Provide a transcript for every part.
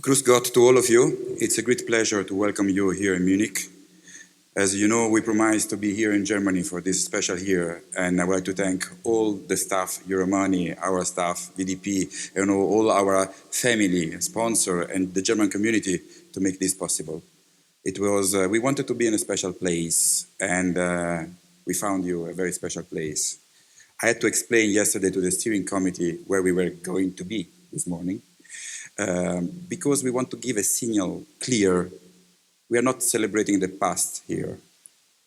Grüß Gott to all of you. It's a great pleasure to welcome you here in Munich. As you know, we promised to be here in Germany for this special year, and I would like to thank all the staff, Euromoney, our staff, VDP, and all our family, sponsor, and the German community to make this possible. We wanted to be in a special place, and we found you a very special place. I had to explain yesterday to the steering committee where we were going to be this morning. Because we want to give a signal clear. We are not celebrating the past here.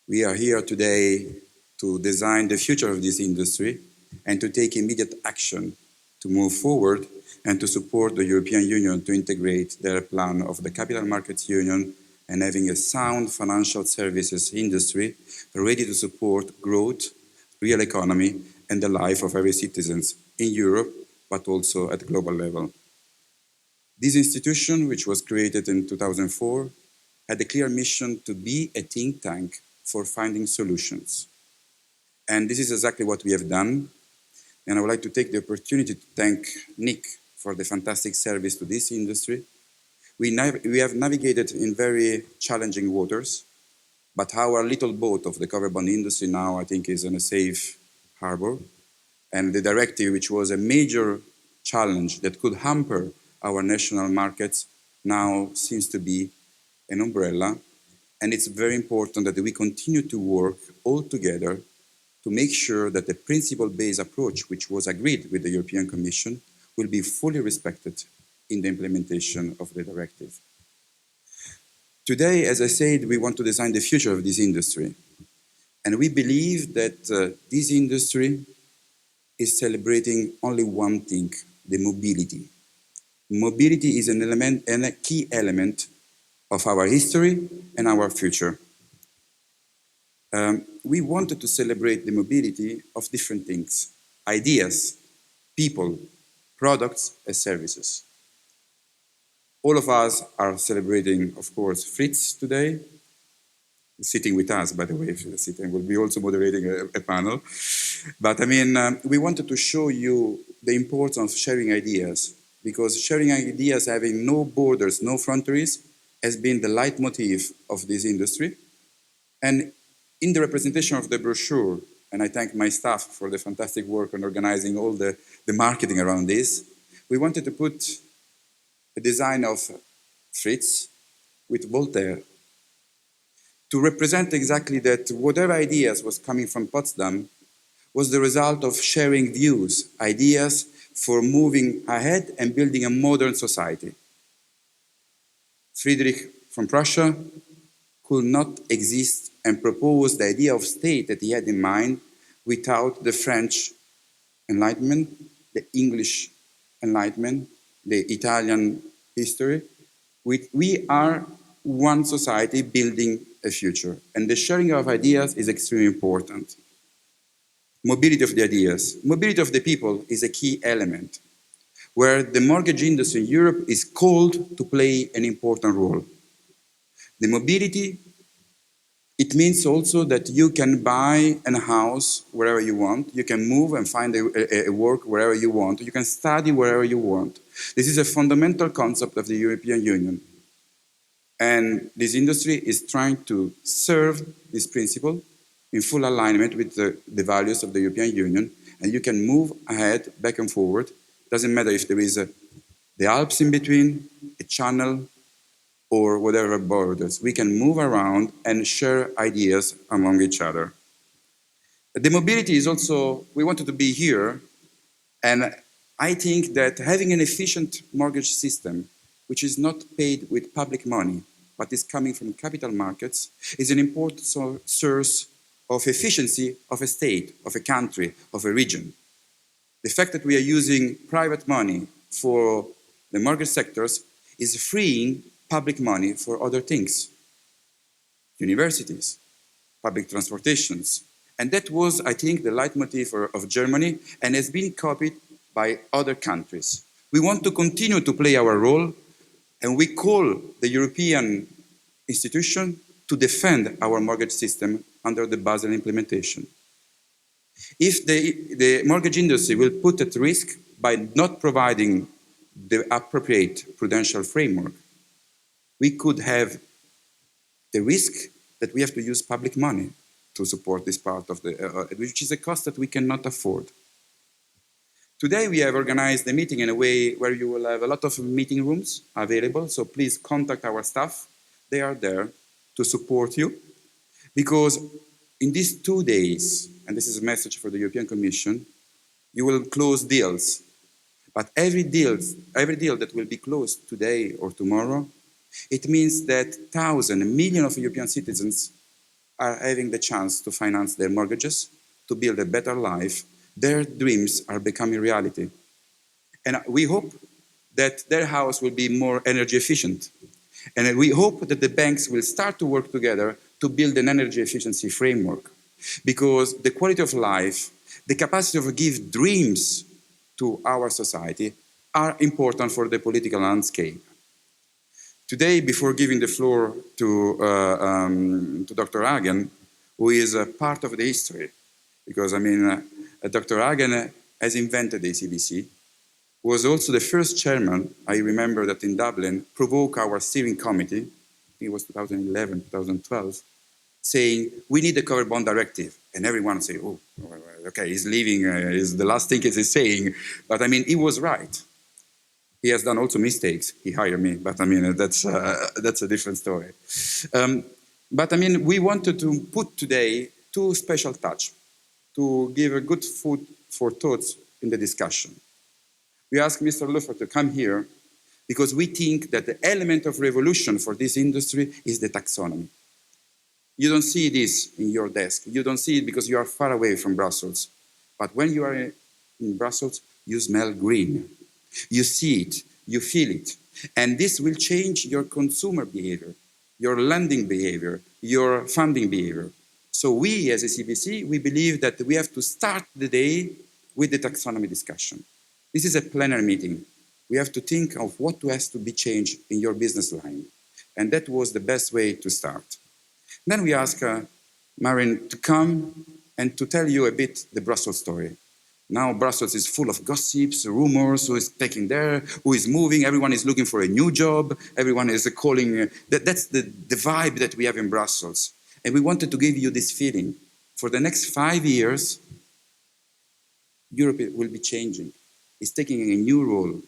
We are here today to design the future of this industry and to take immediate action to move forward and to support the European Union to integrate their plan of the Capital Markets Union and having a sound financial services industry ready to support growth, real economy, and the life of every citizen in Europe, but also at global level. This institution, which was created in 2004, had a clear mission to be a think tank for finding solutions. And this is exactly what we have done. And I would like to take the opportunity to thank Nick for the fantastic service to this industry. We have navigated in very challenging waters, but our little boat of the covered bond industry now, I think, is in a safe harbor. And the directive, which was a major challenge that could hamper our national markets, now seems to be an umbrella, and it's very important that we continue to work all together to make sure that the principle-based approach, which was agreed with the European Commission, will be fully respected in the implementation of the directive. Today, as I said, we want to design the future of this industry, and we believe that this industry is celebrating only one thing, the mobility. Mobility is an element and a key element of our history and our future. We wanted to celebrate the mobility of different things, ideas, people, products, and services. All of us are celebrating, of course, Fritz today, sitting with us, by the way, and will be also moderating a panel. But I mean, we wanted to show you the importance of sharing ideas, because sharing ideas, having no borders, no frontiers, has been the leitmotif of this industry. And in the representation of the brochure, and I thank my staff for the fantastic work on organizing all the marketing around this, we wanted to put a design of Fritz with Voltaire to represent exactly that whatever ideas was coming from Potsdam was the result of sharing views, ideas, for moving ahead and building a modern society. Friedrich from Prussia could not exist and propose the idea of state that he had in mind without the French Enlightenment, the English Enlightenment, the Italian history. We are one society building a future, and the sharing of ideas is extremely important. Mobility of the ideas, mobility of the people is a key element where the mortgage industry in Europe is called to play an important role. The mobility, it means also that you can buy a house wherever you want, you can move and find a work wherever you want, you can study wherever you want. This is a fundamental concept of the European Union. And this industry is trying to serve this principle in full alignment with the values of the European Union, and you can move ahead, back and forward. Doesn't matter if there is the Alps in between, a channel, or whatever borders. We can move around and share ideas among each other. The mobility is also, we wanted to be here, and I think that having an efficient mortgage system, which is not paid with public money, but is coming from capital markets, is an important source of efficiency of a state, of a country, of a region. The fact that we are using private money for the mortgage sectors is freeing public money for other things. Universities, public transportations. And that was, I think, the leitmotif of Germany and has been copied by other countries. We want to continue to play our role, and we call the European institution to defend our mortgage system under the Basel implementation. If the mortgage industry will put at risk by not providing the appropriate prudential framework, we could have the risk that we have to use public money to support this part of the, which is a cost that we cannot afford. Today we have organized the meeting in a way where you will have a lot of meeting rooms available, so please contact our staff. They are there to support you, because in these 2 days, and this is a message for the European Commission, you will close deals. But every deal that will be closed today or tomorrow, it means that thousands, millions of European citizens are having the chance to finance their mortgages, to build a better life. Their dreams are becoming reality. And we hope that their house will be more energy efficient. And we hope that the banks will start to work together to build an energy efficiency framework. Because the quality of life, the capacity to give dreams to our society are important for the political landscape. Today, before giving the floor to Dr. Hagen, who is a part of the history, because Dr. Hagen has invented the ECBC, was also the first chairman, I remember that in Dublin, provoked our steering committee, I think it was 2011, 2012, saying, we need a covered bond directive. And everyone say, oh, okay, he's leaving, is the last thing he's saying. But he was right. He has done also mistakes. He hired me, but that's a different story. We wanted to put today two special touch to give a good food for thoughts in the discussion. We asked Mr. Luffer to come here because we think that the element of revolution for this industry is the taxonomy. You don't see this in your desk. You don't see it because you are far away from Brussels. But when you are in Brussels, you smell green. You see it, you feel it. And this will change your consumer behavior, your lending behavior, your funding behavior. So we, as a CBC, we believe that we have to start the day with the taxonomy discussion. This is a plenary meeting. We have to think of what has to be changed in your business line. And that was the best way to start. Then we ask Marin to come and to tell you a bit the Brussels story. Now Brussels is full of gossips, rumors, who is taking there, who is moving, everyone is looking for a new job, everyone is calling, that's the vibe that we have in Brussels. And we wanted to give you this feeling. For the next 5 years, Europe will be changing. It's taking a new role.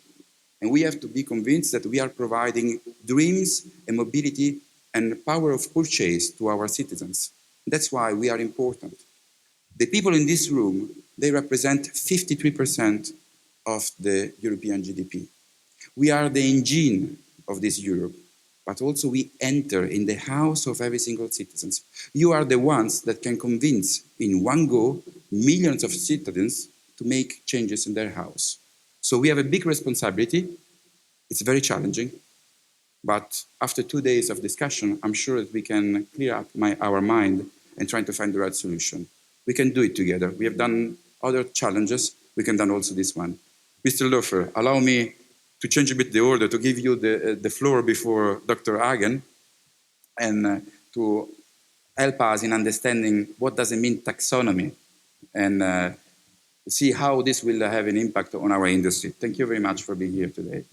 And we have to be convinced that we are providing dreams and mobility and power of purchase to our citizens. That's why we are important. The people in this room, they represent 53% of the European GDP. We are the engine of this Europe, but also we enter in the house of every single citizen. You are the ones that can convince in one go millions of citizens to make changes in their house. So we have a big responsibility. It's very challenging, but after 2 days of discussion, I'm sure that we can clear up our mind and try to find the right solution. We can do it together. We have done other challenges. We can do also this one. Mr. Luffer, allow me to change a bit the order, to give you the floor before Dr. Hagen, and to help us in understanding what does it mean taxonomy, and see how this will have an impact on our industry. Thank you very much for being here today.